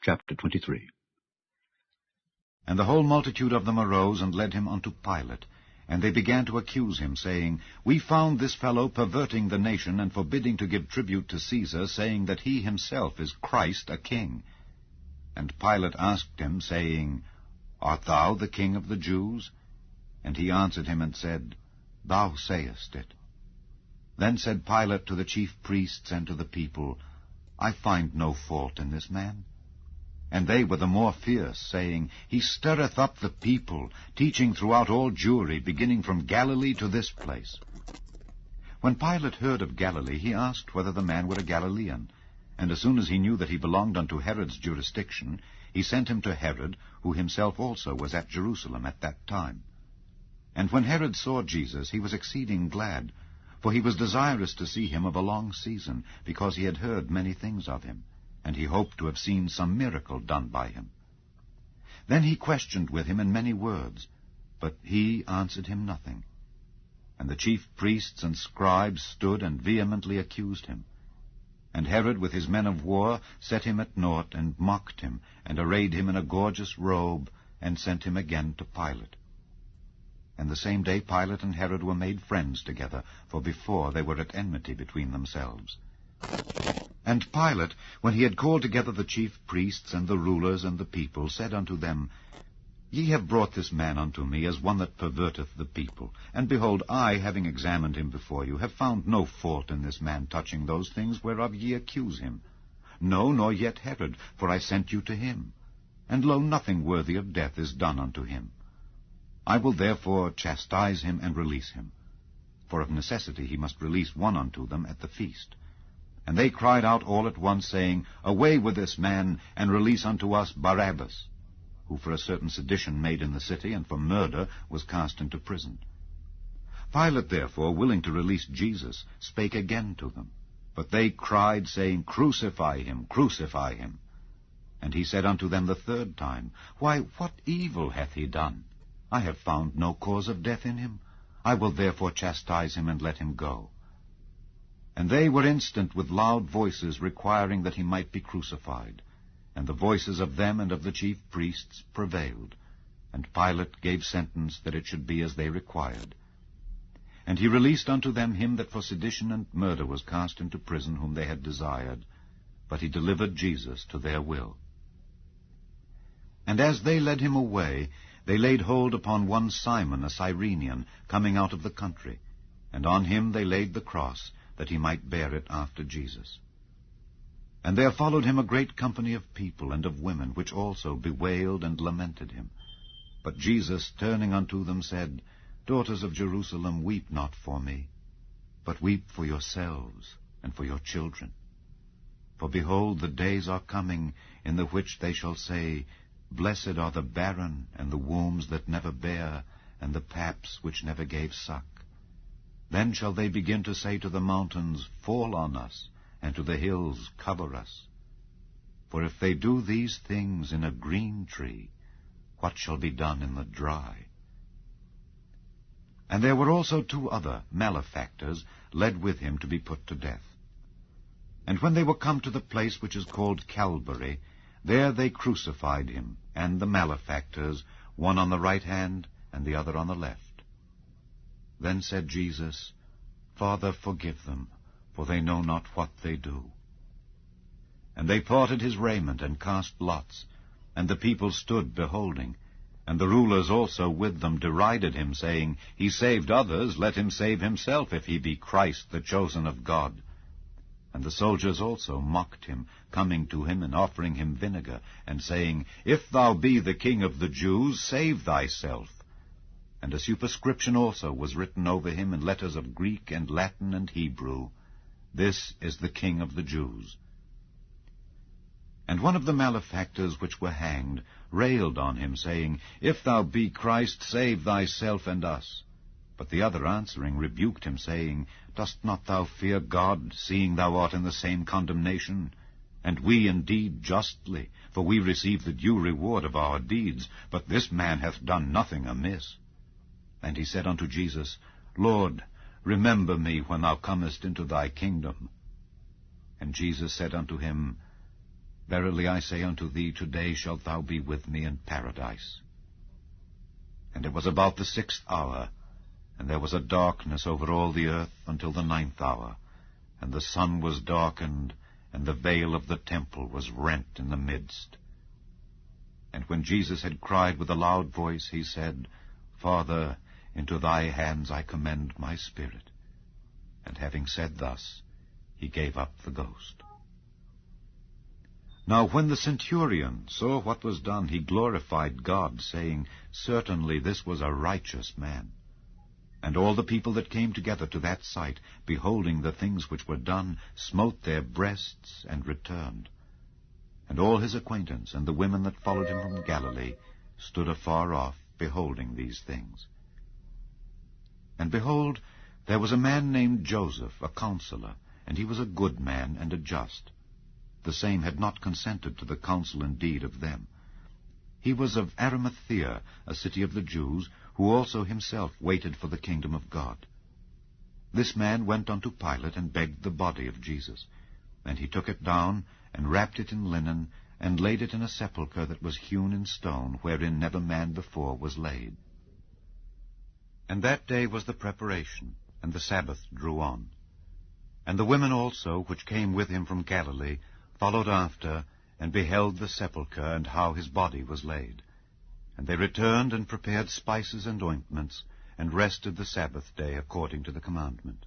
Chapter 23. And the whole multitude of them arose and led him unto Pilate. And they began to accuse him, saying, We found this fellow perverting the nation, and forbidding to give tribute to Caesar, saying that he himself is Christ, a king. And Pilate asked him, saying, Art thou the king of the Jews? And he answered him and said, Thou sayest it. Then said Pilate to the chief priests and to the people, I find no fault in this man. And they were the more fierce, saying, He stirreth up the people, teaching throughout all Jewry, beginning from Galilee to this place. When Pilate heard of Galilee, he asked whether the man were a Galilean. And as soon as he knew that he belonged unto Herod's jurisdiction, he sent him to Herod, who himself also was at Jerusalem at that time. And when Herod saw Jesus, he was exceeding glad, for he was desirous to see him of a long season, because he had heard many things of him, and he hoped to have seen some miracle done by him. Then he questioned with him in many words, but he answered him nothing. And the chief priests and scribes stood and vehemently accused him. And Herod with his men of war set him at naught, and mocked him, and arrayed him in a gorgeous robe, and sent him again to Pilate. And the same day Pilate and Herod were made friends together, for before they were at enmity between themselves. And Pilate, when he had called together the chief priests and the rulers and the people, said unto them, Ye have brought this man unto me as one that perverteth the people. And behold, I, having examined him before you, have found no fault in this man touching those things whereof ye accuse him. No, nor yet Herod, for I sent you to him. And lo, nothing worthy of death is done unto him. I will therefore chastise him and release him. For of necessity he must release one unto them at the feast. And they cried out all at once, saying, Away with this man, and release unto us Barabbas, who for a certain sedition made in the city, and for murder was cast into prison. Pilate therefore, willing to release Jesus, spake again to them. But they cried, saying, Crucify him, crucify him. And he said unto them the third time, Why, what evil hath he done? I have found no cause of death in him. I will therefore chastise him, and let him go. And they were instant with loud voices, requiring that he might be crucified. And the voices of them and of the chief priests prevailed. And Pilate gave sentence that it should be as they required. And he released unto them him that for sedition and murder was cast into prison, whom they had desired. But he delivered Jesus to their will. And as they led him away, they laid hold upon one Simon, a Cyrenian, coming out of the country. And on him they laid the cross, that he might bear it after Jesus. And there followed him a great company of people and of women, which also bewailed and lamented him. But Jesus, turning unto them, said, Daughters of Jerusalem, weep not for me, but weep for yourselves and for your children. For behold, the days are coming, in the which they shall say, Blessed are the barren, and the wombs that never bare, and the paps which never gave suck. Then shall they begin to say to the mountains, Fall on us, and to the hills, Cover us. For if they do these things in a green tree, what shall be done in the dry? And there were also two other malefactors led with him to be put to death. And when they were come to the place which is called Calvary, there they crucified him, and the malefactors, one on the right hand, and the other on the left. Then said Jesus, Father, forgive them, for they know not what they do. And they parted his raiment, and cast lots. And the people stood beholding. And the rulers also with them derided him, saying, He saved others, let him save himself, if he be Christ, the chosen of God. And the soldiers also mocked him, coming to him, and offering him vinegar, and saying, If thou be the King of the Jews, save thyself. And a superscription also was written over him in letters of Greek and Latin and Hebrew, This is the King of the Jews. And one of the malefactors which were hanged railed on him, saying, If thou be Christ, save thyself and us. But the other answering rebuked him, saying, Dost not thou fear God, seeing thou art in the same condemnation? And we indeed justly, for we receive the due reward of our deeds, but this man hath done nothing amiss. And he said unto Jesus, Lord, remember me when thou comest into thy kingdom. And Jesus said unto him, Verily I say unto thee, today shalt thou be with me in paradise. And it was about the 6th hour, and there was a darkness over all the earth until the 9th hour, and the sun was darkened, and the veil of the temple was rent in the midst. And when Jesus had cried with a loud voice, he said, Father, into thy hands I commend my spirit. And having said thus, he gave up the ghost. Now when the centurion saw what was done, he glorified God, saying, Certainly this was a righteous man. And all the people that came together to that sight, beholding the things which were done, smote their breasts and returned. And all his acquaintance and the women that followed him from Galilee stood afar off, beholding these things. And behold, there was a man named Joseph, a counselor, and he was a good man and a just. The same had not consented to the counsel and deed of them. He was of Arimathea, a city of the Jews, who also himself waited for the kingdom of God. This man went unto Pilate and begged the body of Jesus. And he took it down, and wrapped it in linen, and laid it in a sepulchre that was hewn in stone, wherein never man before was laid. And that day was the preparation, and the Sabbath drew on. And the women also, which came with him from Galilee, followed after, and beheld the sepulchre, and how his body was laid. And they returned and prepared spices and ointments, and rested the Sabbath day according to the commandment.